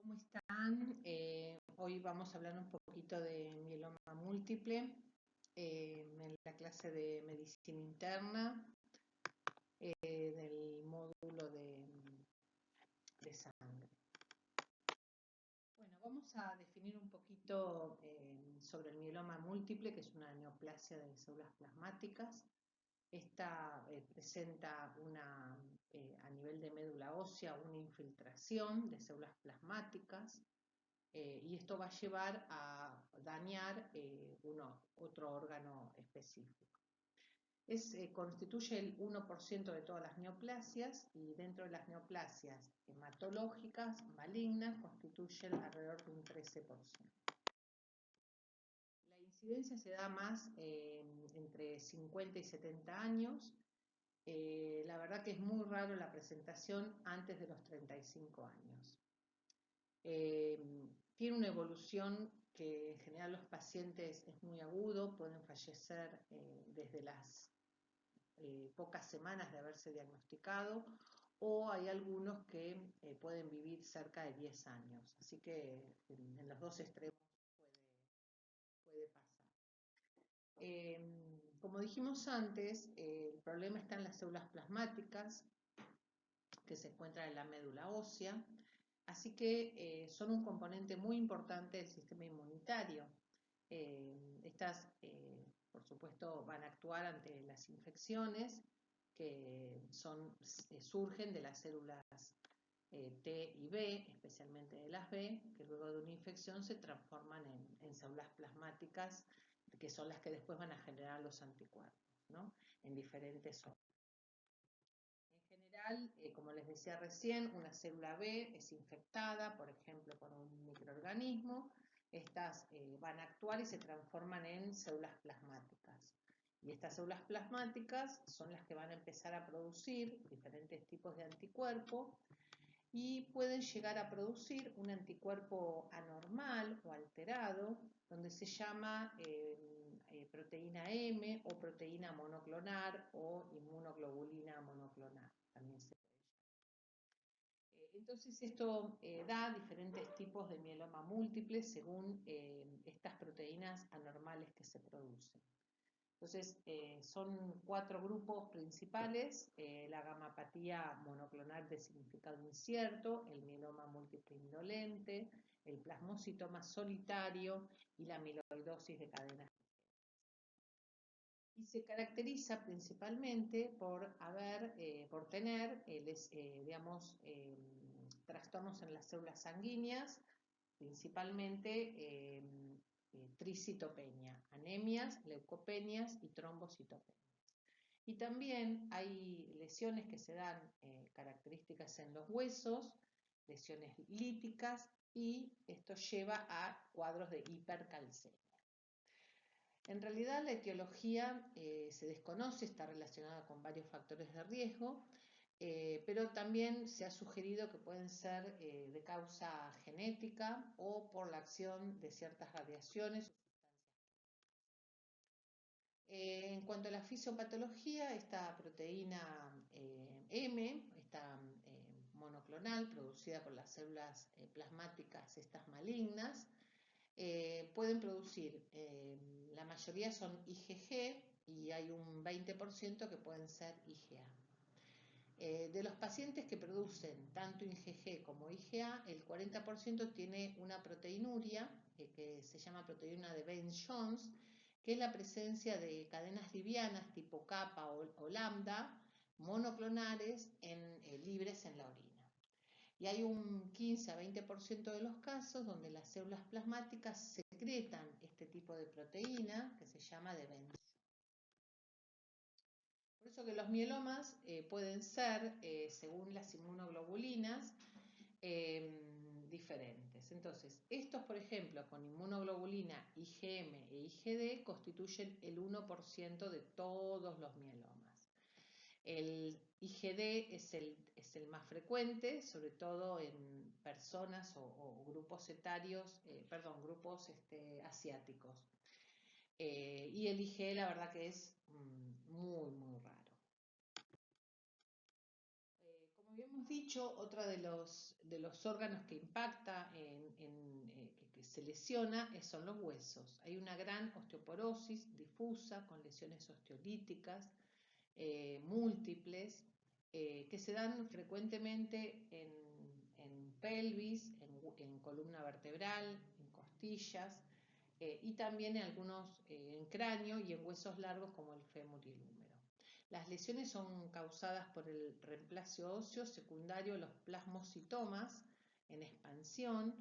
¿Cómo están? Hoy vamos a hablar un poquito de mieloma múltiple en la clase de medicina interna del módulo de sangre. Bueno, vamos a definir un poquito sobre el mieloma múltiple, que es una neoplasia de células plasmáticas. Esta presenta a nivel de médula ósea una infiltración de células plasmáticas y esto va a llevar a dañar otro órgano específico. Constituye el 1% de todas las neoplasias y dentro de las neoplasias hematológicas malignas constituyen alrededor de un 13%. La incidencia se da más entre 50 y 70 años. La verdad que es muy raro la presentación antes de los 35 años. Tiene una evolución que en general los pacientes es muy agudo, pueden fallecer desde las pocas semanas de haberse diagnosticado, o hay algunos que pueden vivir cerca de 10 años, así que en los dos extremos puede pasar. Como dijimos antes, el problema está en las células plasmáticas que se encuentran en la médula ósea, así que son un componente muy importante del sistema inmunitario. Estas, por supuesto, van a actuar ante las infecciones que surgen de las células T y B, especialmente de las B, que luego de una infección se transforman en células plasmáticas, que son las que después van a generar los anticuerpos, ¿no? En diferentes órganos. En general, como les decía recién, una célula B es infectada, por ejemplo, por un microorganismo. Estas van a actuar y se transforman en células plasmáticas. Y estas células plasmáticas son las que van a empezar a producir diferentes tipos de anticuerpos y pueden llegar a producir un anticuerpo anormal o alterado, donde se llama proteína M o proteína monoclonal o inmunoglobulina monoclonal, también se puede llamar. Entonces esto da diferentes tipos de mieloma múltiple según estas proteínas anormales que se producen. Entonces, son 4 grupos principales: la gamapatía monoclonal de significado incierto, el mieloma múltiple indolente, el plasmocitoma solitario y la amiloidosis de cadenas. Y se caracteriza principalmente por tener, trastornos en las células sanguíneas, principalmente tricitopenia, anemias, leucopenias y trombocitopenias. Y también hay lesiones que se dan características en los huesos, lesiones líticas, y esto lleva a cuadros de hipercalcemia. En realidad la etiología se desconoce, está relacionada con varios factores de riesgo, pero también se ha sugerido que pueden ser de causa genética o por la acción de ciertas radiaciones o sustancias. En cuanto a la fisiopatología, esta proteína M, esta monoclonal producida por las células plasmáticas, estas malignas, pueden producir, la mayoría son IgG y hay un 20% que pueden ser IgA. De los pacientes que producen tanto IgG como IgA, el 40% tiene una proteinuria que se llama proteína de Bence-Jones, que es la presencia de cadenas livianas tipo kappa o lambda monoclonales libres en la orina. Y hay un 15 a 20% de los casos donde las células plasmáticas secretan este tipo de proteína que se llama de Bence. Por eso que los mielomas pueden ser, según las inmunoglobulinas, diferentes. Entonces, estos, por ejemplo, con inmunoglobulina IgM e IgD constituyen el 1% de todos los mielomas. El IgD es el más frecuente, sobre todo en personas o grupos etarios, grupos asiáticos. Y el IgE la verdad que es muy, muy raro. Como habíamos dicho, otro de los órganos que impacta, que se lesiona, son los huesos. Hay una gran osteoporosis difusa con lesiones osteolíticas múltiples que se dan frecuentemente en pelvis, en columna vertebral, en costillas y también en algunos en cráneo y en huesos largos como el fémur y el húmero. Las lesiones son causadas por el reemplazo óseo secundario a los plasmocitomas en expansión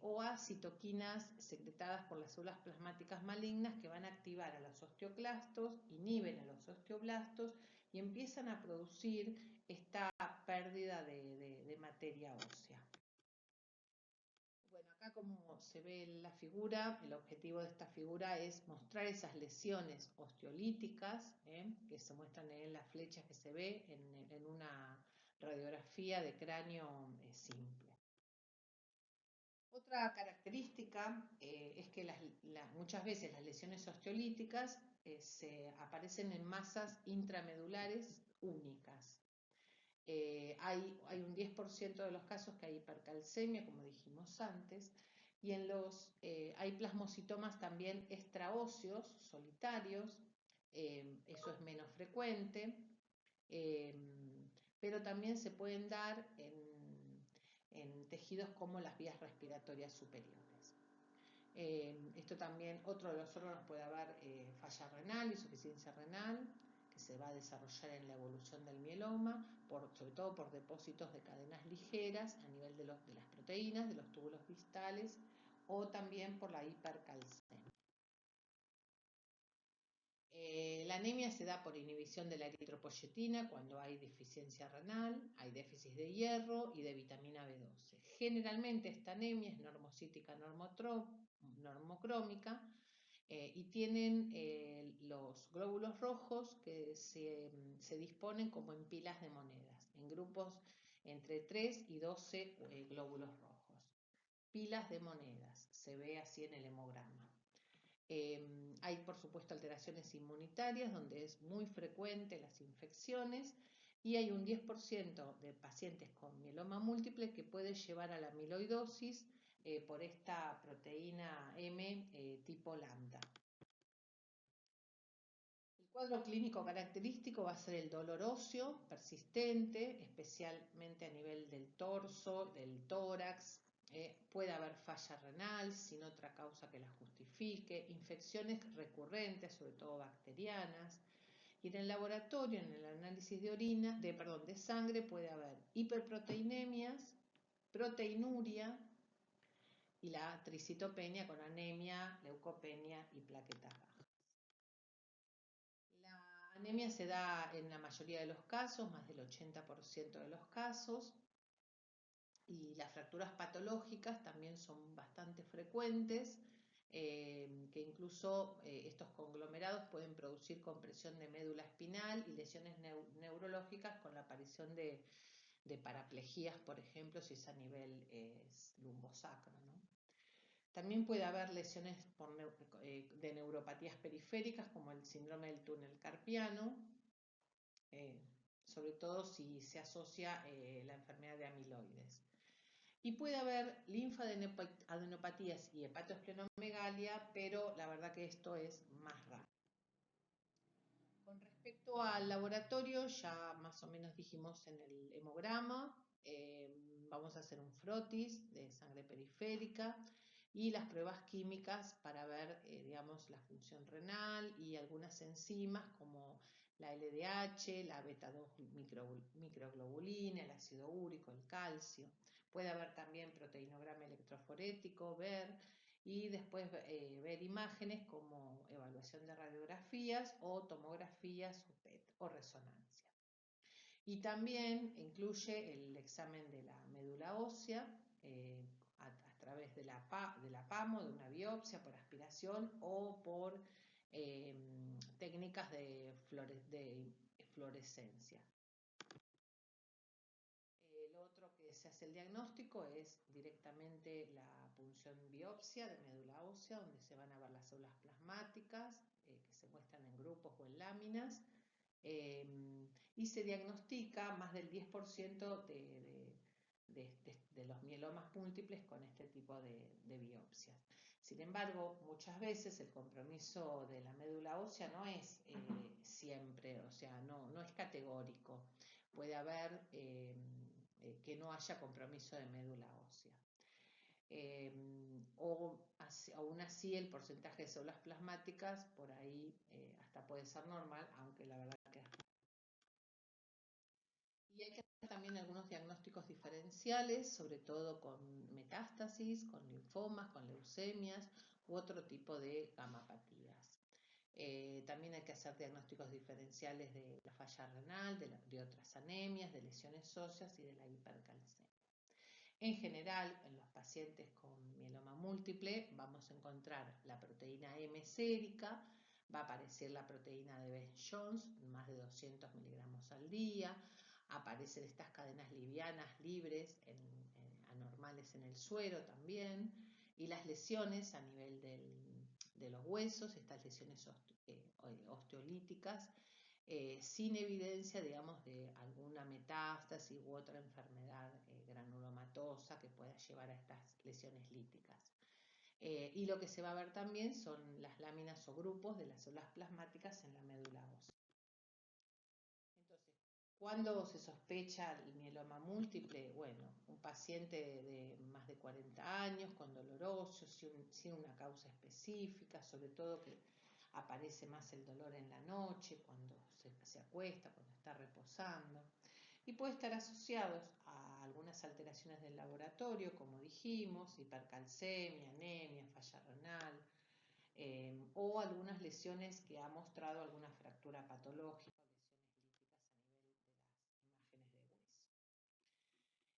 o a citoquinas secretadas por las células plasmáticas malignas que van a activar a los osteoclastos, inhiben a los osteoblastos y empiezan a producir esta pérdida de materia ósea. Bueno, acá como se ve en la figura, el objetivo de esta figura es mostrar esas lesiones osteolíticas que se muestran en las flechas que se ve en una radiografía de cráneo simple. Otra característica es que muchas veces las lesiones osteolíticas aparecen en masas intramedulares únicas. Hay un 10% de los casos que hay hipercalcemia, como dijimos antes, y hay plasmocitomas también extraóseos, solitarios, eso es menos frecuente, pero también se pueden dar en tejidos como las vías respiratorias superiores. Esto también, otro de los órganos puede haber falla renal, insuficiencia renal, que se va a desarrollar en la evolución del mieloma, sobre todo por depósitos de cadenas ligeras a nivel de las proteínas, de los túbulos distales, o también por la hipercalcemia. La anemia se da por inhibición de la eritropoyetina cuando hay deficiencia renal, hay déficit de hierro y de vitamina B12. Generalmente esta anemia es normocítica normocrómica y tienen los glóbulos rojos que se disponen como en pilas de monedas, en grupos entre 3 y 12 glóbulos rojos. Pilas de monedas, se ve así en el hemograma. Hay por supuesto alteraciones inmunitarias donde es muy frecuente las infecciones y hay un 10% de pacientes con mieloma múltiple que puede llevar a la amiloidosis por esta proteína M tipo lambda. El cuadro clínico característico va a ser el dolor óseo persistente, especialmente a nivel del torso, del tórax. Puede haber falla renal sin otra causa que la justifique, infecciones recurrentes, sobre todo bacterianas. Y en el laboratorio, en el análisis de sangre, puede haber hiperproteinemias, proteinuria y la tricitopenia con anemia, leucopenia y plaquetas bajas. La anemia se da en la mayoría de los casos, más del 80% de los casos, y las fracturas patológicas también son bastante frecuentes, que incluso estos conglomerados pueden producir compresión de médula espinal y lesiones neurológicas con la aparición de paraplejías, por ejemplo, si es a nivel lumbosacro, ¿no? También puede haber lesiones de neuropatías periféricas, como el síndrome del túnel carpiano, sobre todo si se asocia la enfermedad de amiloides. Y puede haber linfadenopatías y hepatoesplenomegalia, pero la verdad que esto es más raro. Con respecto al laboratorio, ya más o menos dijimos en el hemograma, vamos a hacer un frotis de sangre periférica y las pruebas químicas para ver, digamos, la función renal y algunas enzimas como la LDH, la beta-2 microglobulina, el ácido úrico, el calcio. Puede haber también proteinograma electroforético, y después ver imágenes como evaluación de radiografías o tomografías o PET o resonancia. Y también incluye el examen de la médula ósea a través de la PAMO, de una biopsia por aspiración o por técnicas de fluorescencia. Lo otro que se hace el diagnóstico es directamente la punción biopsia de médula ósea, donde se van a ver las células plasmáticas que se muestran en grupos o en láminas, y se diagnostica más del 10% de los mielomas múltiples con este tipo de biopsias. Sin embargo, muchas veces el compromiso de la médula ósea no es siempre, o sea, no es categórico. Puede haber que no haya compromiso de médula ósea. Aún así el porcentaje de células plasmáticas por ahí hasta puede ser normal, aunque la verdad que... Y hay que hacer también algunos diagnósticos diferenciales, sobre todo con metástasis, con linfomas, con leucemias u otro tipo de gamapatías. También hay que hacer diagnósticos diferenciales de la falla renal, de otras anemias, de lesiones óseas y de la hipercalcemia. En general, en los pacientes con mieloma múltiple vamos a encontrar la proteína M sérica, va a aparecer la proteína de Best-Jones, más de 200 miligramos al día, aparecen estas cadenas livianas libres, anormales en el suero también, y las lesiones a nivel de los huesos, estas lesiones osteolíticas, sin evidencia, digamos, de alguna metástasis u otra enfermedad granulomatosa que pueda llevar a estas lesiones líticas. Y lo que se va a ver también son las láminas o grupos de las células plasmáticas en la médula ósea. Entonces, ¿cuándo se sospecha el mieloma múltiple? Bueno, un paciente de más de 40 años, con dolor óseo, sin una causa específica, sobre todo que aparece más el dolor en la noche, cuando se acuesta, cuando está reposando. Y puede estar asociado a algunas alteraciones del laboratorio, como dijimos, hipercalcemia, anemia, falla renal, o algunas lesiones que ha mostrado alguna fractura patológica o lesiones líticas a nivel de las imágenes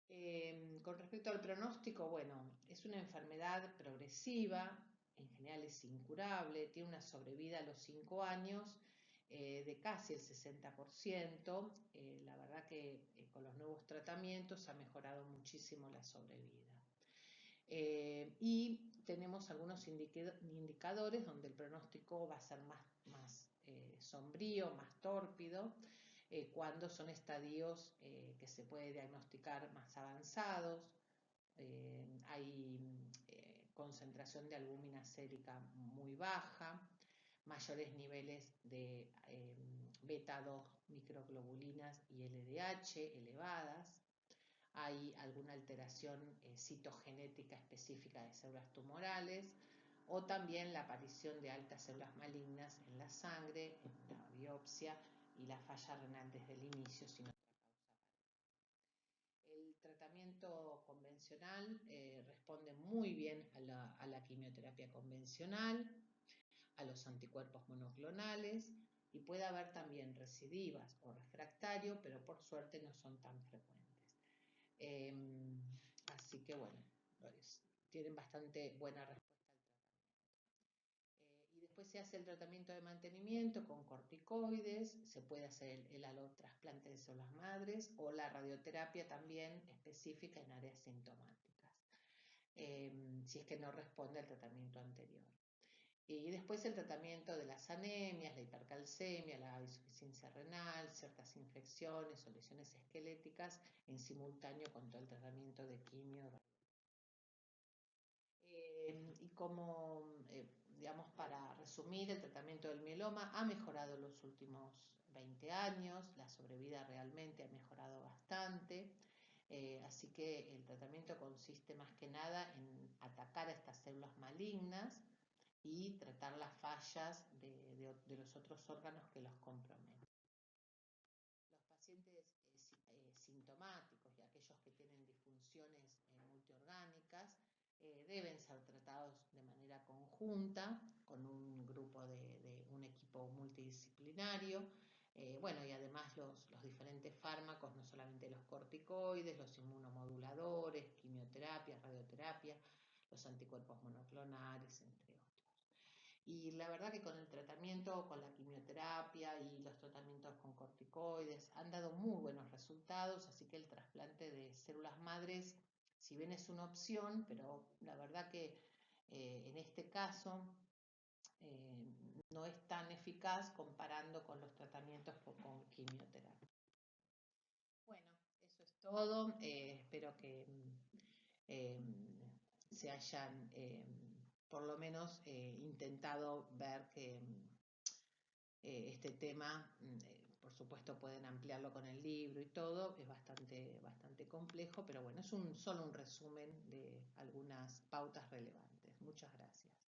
de hueso. Con respecto al pronóstico, bueno, es una enfermedad progresiva, en general es incurable, tiene una sobrevida a los 5 años de casi el 60%. La verdad que con los nuevos tratamientos ha mejorado muchísimo la sobrevida. Y tenemos algunos indicadores donde el pronóstico va a ser más sombrío, más tórpido, cuando son estadios que se puede diagnosticar más avanzados. Hay concentración de albúmina sérica muy baja, mayores niveles de beta-2 microglobulinas y LDH elevadas. Hay alguna alteración citogenética específica de células tumorales o también la aparición de altas células malignas en la sangre, en la biopsia y la falla renal desde el inicio sin otra causa aparente. El tratamiento convencional responde muy bien a la quimioterapia convencional, a los anticuerpos monoclonales y puede haber también recidivas o refractario, pero por suerte no son tan frecuentes. Así que bueno, tienen bastante buena respuesta al tratamiento. Y después se hace el tratamiento de mantenimiento con corticoides, se puede hacer el alotrasplante de células madres o la radioterapia también específica en áreas sintomáticas, si es que no responde al tratamiento anterior. Y después el tratamiento de las anemias, la hipercalcemia, la insuficiencia renal, ciertas infecciones o lesiones esqueléticas en simultáneo con todo el tratamiento de quimio. Y como, digamos, para resumir, el tratamiento del mieloma ha mejorado en los últimos 20 años, la sobrevida realmente ha mejorado bastante. Así que el tratamiento consiste más que nada en atacar a estas células malignas y tratar las fallas de los otros órganos que los comprometen. Los pacientes sintomáticos y aquellos que tienen disfunciones multiorgánicas deben ser tratados de manera conjunta con un grupo de un equipo multidisciplinario. Bueno, y además los diferentes fármacos, no solamente los corticoides, los inmunomoduladores, quimioterapia, radioterapia, los anticuerpos monoclonales, entre otros. Y la verdad que con el tratamiento, con la quimioterapia y los tratamientos con corticoides han dado muy buenos resultados, así que el trasplante de células madres, si bien es una opción, pero la verdad que en este caso no es tan eficaz comparando con los tratamientos con quimioterapia. Bueno, eso es todo. Espero que se hayan por lo menos intentado ver que este tema, por supuesto pueden ampliarlo con el libro y todo, es bastante complejo, pero bueno, es solo un resumen de algunas pautas relevantes. Muchas gracias.